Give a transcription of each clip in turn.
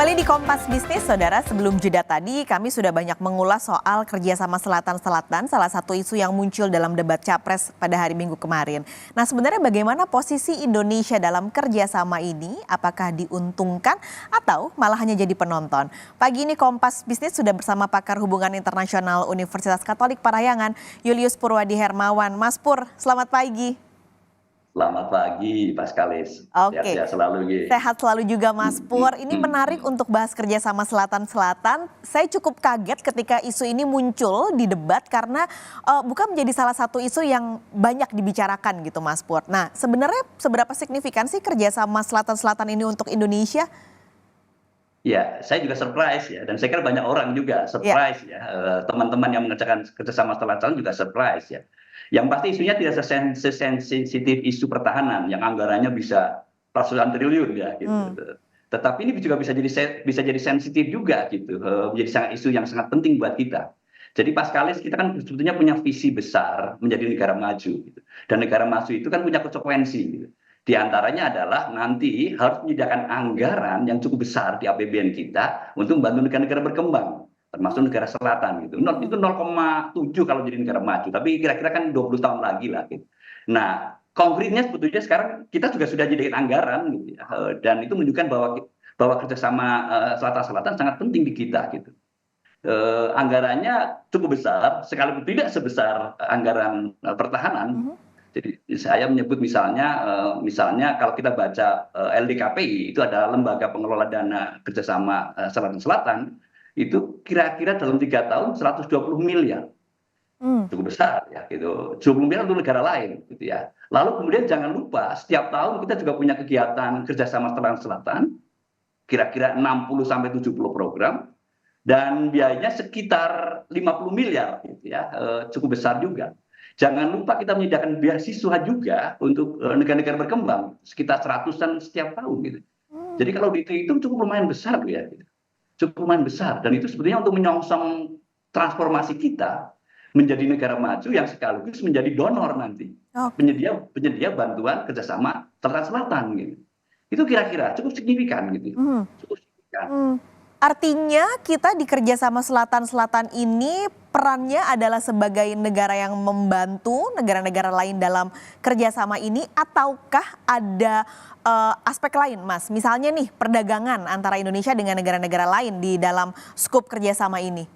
Kembali di Kompas Bisnis, Saudara. Sebelum jeda tadi, kami sudah banyak mengulas soal kerjasama Selatan-Selatan, salah satu isu yang muncul dalam debat Capres pada hari Minggu kemarin. Nah, sebenarnya bagaimana posisi Indonesia dalam kerjasama ini? Apakah diuntungkan atau malah hanya jadi penonton? Pagi ini Kompas Bisnis sudah bersama pakar hubungan internasional Universitas Katolik Parahyangan, Julius Purwadi Hermawan. Mas Pur, selamat pagi. Selamat pagi, Pak Skalis. Oke, Sehat-sehat selalu. sehat selalu juga Mas Pur. Ini menarik untuk bahas kerjasama Selatan-Selatan. Saya cukup kaget ketika isu ini muncul di debat karena bukan menjadi salah satu isu yang banyak dibicarakan gitu Mas Pur. Nah, sebenarnya seberapa signifikan sih kerjasama Selatan-Selatan ini untuk Indonesia? Ya, saya juga surprise ya, dan saya kira banyak orang juga surprise ya. Teman-teman yang mengerjakan kerjasama Selatan juga surprise ya. Yang pasti isunya tidak sesensitif isu pertahanan yang anggarannya bisa ratusan triliun ya gitu. Tetapi ini juga bisa jadi sensitif juga gitu, menjadi sangat isu yang sangat penting buat kita. Jadi Pak Skalis, kita kan sebetulnya punya visi besar menjadi negara maju gitu. Dan negara maju itu kan punya konsekuensi gitu. Di antaranya adalah nanti harus menyediakan anggaran yang cukup besar di APBN kita untuk membantu negara-negara berkembang, termasuk negara selatan gitu. Itu 0,7 kalau jadi negara maju, tapi kira-kira kan 20 tahun lagi lah gitu. Nah, konkretnya sebetulnya sekarang kita juga sudah jadikan anggaran gitu ya. Dan itu menunjukkan bahwa kerjasama selatan-selatan sangat penting di kita gitu. Anggarannya cukup besar, sekalipun tidak sebesar anggaran pertahanan. Jadi saya menyebut misalnya kalau kita baca LDKPI, itu adalah lembaga pengelola dana kerjasama Selatan-Selatan, itu kira-kira dalam 3 tahun 120 miliar. Cukup besar ya gitu. 20 miliar untuk negara lain gitu ya. Lalu kemudian jangan lupa setiap tahun kita juga punya kegiatan kerjasama Selatan-Selatan, kira-kira 60 sampai 70 program, dan biayanya sekitar 50 miliar gitu ya, cukup besar juga. Jangan lupa kita menyediakan beasiswa juga untuk negara-negara berkembang, sekitar 100-an setiap tahun gitu. Jadi kalau dihitung cukup lumayan besar ya, gitu. Cukup lumayan besar, dan itu sebetulnya untuk menyongsong transformasi kita menjadi negara maju yang sekaligus menjadi donor nanti, penyedia bantuan kerjasama Selatan gitu. Itu kira-kira cukup signifikan gitu. Cukup signifikan. Artinya kita di kerjasama Selatan-Selatan ini perannya adalah sebagai negara yang membantu negara-negara lain dalam kerjasama ini, ataukah ada aspek lain Mas? Misalnya nih perdagangan antara Indonesia dengan negara-negara lain di dalam skup kerjasama ini.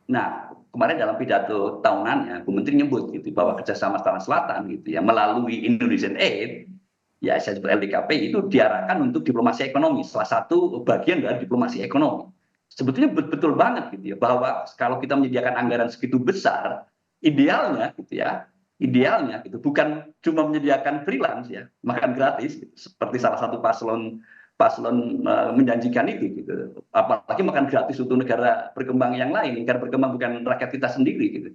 Nah, kemarin dalam pidato tahunannya, Bu Menteri nyebut gitu bahwa kerjasama Selatan gitu ya melalui Indonesian Aid, ya saya sebut LDKP, itu diarahkan untuk diplomasi ekonomi, salah satu bagian dari diplomasi ekonomi. Sebetulnya betul banget gitu ya, bahwa kalau kita menyediakan anggaran segitu besar, idealnya gitu, bukan cuma menyediakan freelance ya, makan gratis, gitu, seperti salah satu paslon menjanjikan itu gitu. Apalagi makan gratis untuk negara berkembang yang lain, negara berkembang bukan rakyat kita sendiri gitu.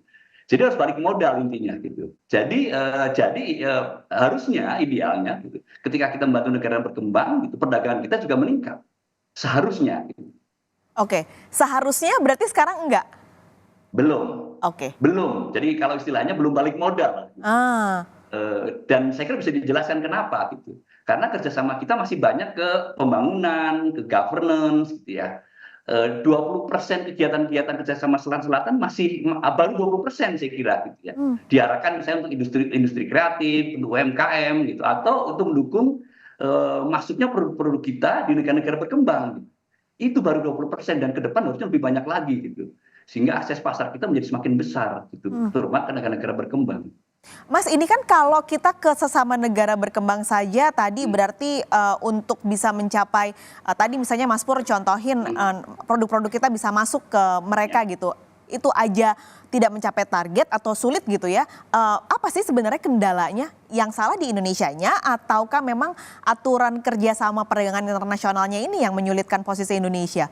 Jadi harus balik modal intinya gitu. Jadi harusnya idealnya gitu, ketika kita membantu negara berkembang gitu, perdagangan kita juga meningkat. Seharusnya gitu. Oke, seharusnya berarti sekarang enggak? Belum. Oke. Belum. Jadi kalau istilahnya belum balik modal. Dan saya kira bisa dijelaskan kenapa gitu. Karena kerjasama kita masih banyak ke pembangunan, ke governance gitu ya. 20% kegiatan-kegiatan kerjasama Selatan-Selatan masih baru 20% saya kira gitu ya. Diarahkan misalnya untuk industri kreatif, untuk UMKM gitu, atau untuk mendukung masuknya produk-produk kita di negara-negara berkembang gitu. Itu baru 20%, dan ke depan harusnya lebih banyak lagi gitu. Sehingga akses pasar kita menjadi semakin besar gitu, terutama ke negara-negara berkembang. Mas, ini kan kalau kita ke sesama negara berkembang saja tadi berarti untuk bisa mencapai tadi misalnya Mas Pur contohin produk-produk kita bisa masuk ke mereka gitu. Itu aja tidak mencapai target atau sulit gitu ya. Apa sih sebenarnya kendalanya? Yang salah di Indonesianya ataukah memang aturan kerjasama perdagangan internasionalnya ini yang menyulitkan posisi Indonesia?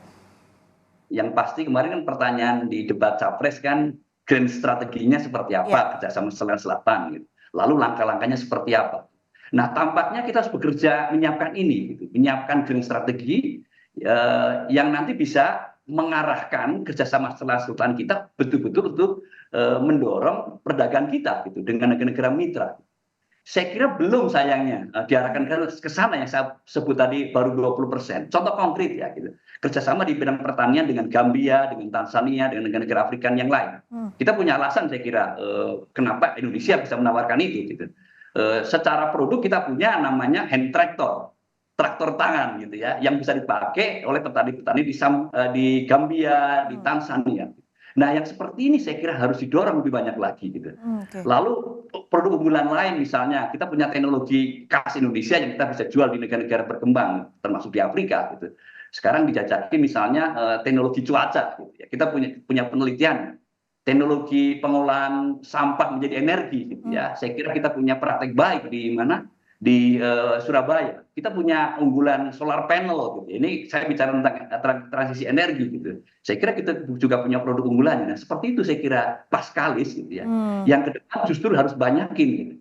Yang pasti kemarin kan pertanyaan di debat Capres kan, grand strateginya seperti apa kerjasama Selatan gitu. Lalu langkah-langkahnya seperti apa. Nah, tampaknya kita harus bekerja menyiapkan ini gitu, menyiapkan grand strategi yang nanti bisa mengarahkan kerjasama Selatan kita betul-betul untuk mendorong perdagangan kita gitu dengan negara-negara mitra. Saya kira belum sayangnya diarahkan ke sana yang saya sebut tadi baru 20%. Contoh konkret ya gitu. Kerjasama di bidang pertanian dengan Gambia, dengan Tanzania, dengan negara-negara Afrika yang lain. Kita punya alasan saya kira kenapa Indonesia bisa menawarkan itu gitu. Secara produk kita punya namanya hand tractor, traktor tangan gitu ya, yang bisa dipakai oleh petani-petani di Gambia, di Tanzania. Nah, yang seperti ini saya kira harus didorong lebih banyak lagi gitu. Oke. Lalu produk unggulan lain misalnya kita punya teknologi khas Indonesia yang kita bisa jual di negara-negara berkembang termasuk di Afrika gitu. Sekarang dijajaki misalnya teknologi cuaca gitu ya. Kita punya penelitian teknologi pengolahan sampah menjadi energi gitu ya. Saya kira kita punya praktek baik di mana di Surabaya. Kita punya unggulan solar panel gitu. Ini saya bicara tentang transisi energi gitu. Saya kira kita juga punya produk unggulannya. Nah, seperti itu saya kira Paskalis gitu ya. Yang ke depan justru harus banyakin gitu.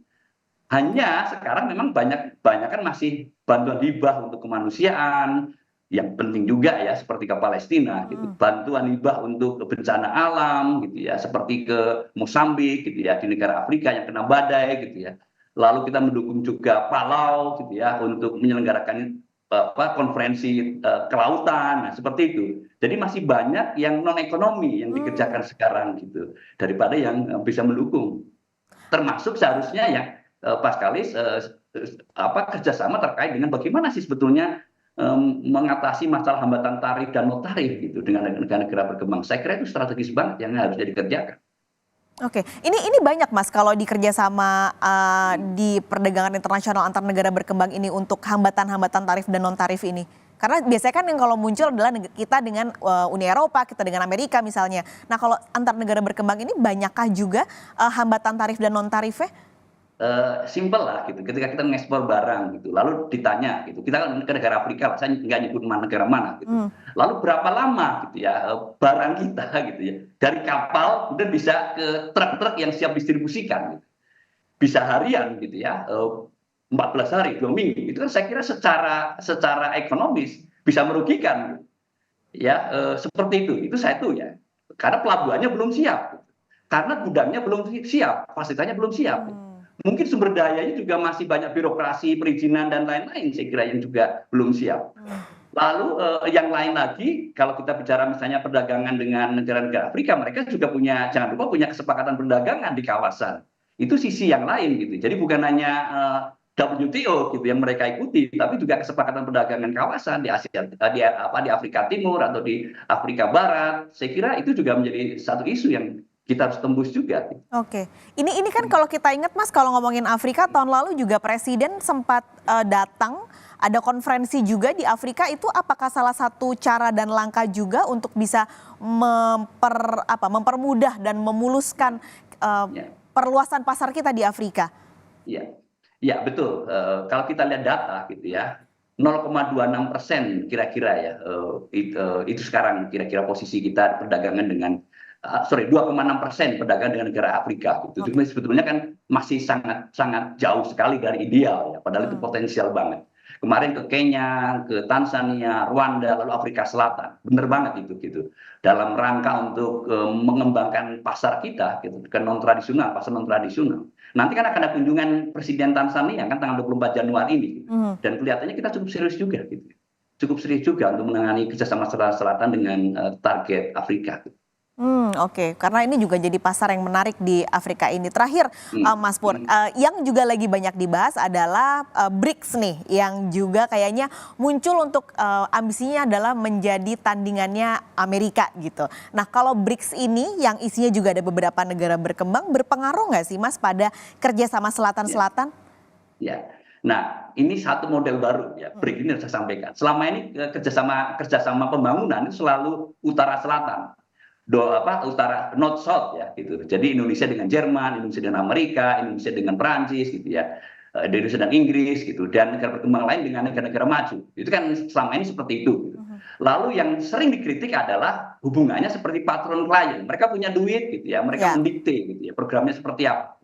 Hanya sekarang memang banyak kan masih bantuan hibah untuk kemanusiaan yang penting juga ya seperti ke Palestina gitu. Bantuan hibah untuk bencana alam gitu ya seperti ke Mosambik gitu ya di negara Afrika yang kena badai gitu ya. Lalu kita mendukung juga Palau gitu ya untuk menyelenggarakan konferensi kelautan, nah seperti itu. Jadi masih banyak yang non ekonomi yang dikerjakan sekarang gitu daripada yang bisa mendukung. Termasuk seharusnya yang Paskalis kerjasama terkait dengan bagaimana sih sebetulnya mengatasi masalah hambatan tarif dan non tarif gitu dengan negara-negara berkembang. Saya kira itu strategis banget yang harusnya dikerjakan. Oke, ini banyak Mas kalau di kerjasama di perdagangan internasional antar negara berkembang ini untuk hambatan-hambatan tarif dan non tarif ini. Karena biasanya kan yang kalau muncul adalah kita dengan Uni Eropa, kita dengan Amerika misalnya. Nah kalau antar negara berkembang ini banyakkah juga hambatan tarif dan non tarifnya? Simpel lah gitu. Ketika kita mengekspor barang gitu, lalu ditanya gitu, kita kan ke negara Afrika lah, saya nggak nyebut negara mana gitu. Lalu berapa lama gitu ya barang kita gitu ya dari kapal kemudian bisa ke truk-truk yang siap distribusikan, gitu. Bisa harian gitu ya, 14 hari, 2 minggu. Itu kan saya kira secara ekonomis bisa merugikan, ya seperti itu. Itu satu ya. Karena pelabuhannya belum siap, karena gudangnya belum siap, fasilitasnya belum siap. Mungkin sumber dayanya juga masih banyak birokrasi, perizinan dan lain-lain saya kira yang juga belum siap. Lalu yang lain lagi kalau kita bicara misalnya perdagangan dengan negara-negara Afrika, mereka juga punya jangan lupa punya kesepakatan perdagangan di kawasan. Itu sisi yang lain gitu. Jadi bukan hanya WTO gitu yang mereka ikuti, tapi juga kesepakatan perdagangan kawasan di Asia, di Afrika Timur atau di Afrika Barat. Saya kira itu juga menjadi satu isu yang kita harus tembus juga. Oke, ini kan kalau kita ingat Mas, kalau ngomongin Afrika tahun lalu juga Presiden sempat datang, ada konferensi juga di Afrika. Itu apakah salah satu cara dan langkah juga untuk bisa mempermudah dan memuluskan perluasan pasar kita di Afrika? Ya betul. Kalau kita lihat data gitu ya, 0,26% kira-kira ya itu sekarang kira-kira posisi kita perdagangan dengan 2,6% perdagangan dengan negara Afrika gitu. Cuma sebetulnya kan masih sangat sangat jauh sekali dari ideal ya, padahal itu potensial banget. Kemarin ke Kenya, ke Tanzania, Rwanda, lalu Afrika Selatan, bener banget itu gitu. Dalam rangka untuk mengembangkan pasar kita gitu, ke non tradisional, pasar non tradisional. Nanti kan akan ada kunjungan Presiden Tanzania kan tanggal 24 Januari ini, gitu. Dan kelihatannya kita cukup serius juga gitu. Cukup serius juga untuk menangani kerjasama selatan dengan target Afrika. Oke, karena ini juga jadi pasar yang menarik di Afrika ini. Terakhir, Mas Pur, yang juga lagi banyak dibahas adalah BRICS nih, yang juga kayaknya muncul untuk ambisinya adalah menjadi tandingannya Amerika gitu. Nah, kalau BRICS ini yang isinya juga ada beberapa negara berkembang, berpengaruh nggak sih Mas pada kerjasama selatan-selatan? Ya. Nah, ini satu model baru ya, BRICS ini saya sampaikan. Selama ini kerjasama pembangunan itu selalu utara-selatan. Utara North South ya gitu. Jadi Indonesia dengan Jerman, Indonesia dengan Amerika, Indonesia dengan Perancis gitu ya. Indonesia dan Inggris gitu dan negara berkembang lain dengan negara-negara maju. Itu kan selama ini seperti itu. Gitu. Lalu yang sering dikritik adalah hubungannya seperti patron klien. Mereka punya duit gitu ya, mereka mendikte gitu ya, programnya seperti apa.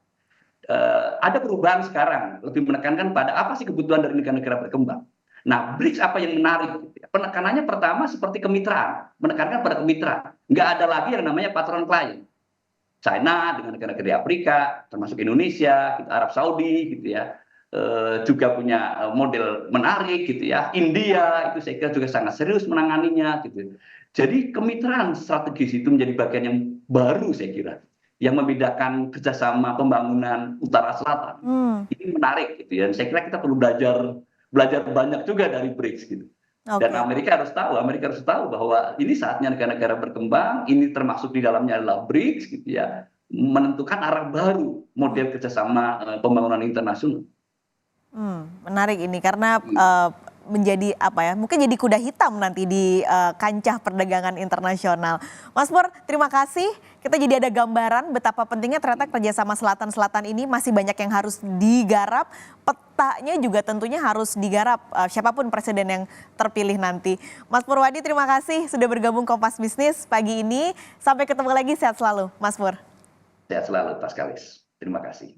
Ada perubahan sekarang, lebih menekankan pada apa sih kebutuhan dari negara-negara berkembang. Nah, BRICS apa yang menarik? Gitu ya? Penekanannya pertama seperti kemitraan, menekankan pada kemitraan. Nggak ada lagi yang namanya patron klien. China dengan negara-negara di Afrika, termasuk Indonesia, gitu, Arab Saudi, gitu ya, juga punya model menarik, gitu ya. India itu saya kira juga sangat serius menanganinya, gitu. Jadi kemitraan strategis itu menjadi bagian yang baru saya kira, yang membedakan kerjasama pembangunan Utara Selatan. Ini menarik, gitu ya. Dan saya kira kita perlu belajar banyak juga dari BRICS, gitu. Dan Oke. Amerika harus tahu bahwa ini saatnya negara-negara berkembang, ini termasuk di dalamnya adalah BRICS, gitu ya, menentukan arah baru model kerjasama pembangunan internasional. Menarik ini karena menjadi apa ya? Mungkin jadi kuda hitam nanti di kancah perdagangan internasional. Mas Pur, terima kasih. Kita jadi ada gambaran betapa pentingnya ternyata kerjasama selatan-selatan ini masih banyak yang harus digarap. Petanya juga tentunya harus digarap siapapun presiden yang terpilih nanti. Mas Purwadi, terima kasih sudah bergabung Kompas Bisnis pagi ini. Sampai ketemu lagi, sehat selalu, Mas Pur. Sehat selalu, Pak Kalis. Terima kasih.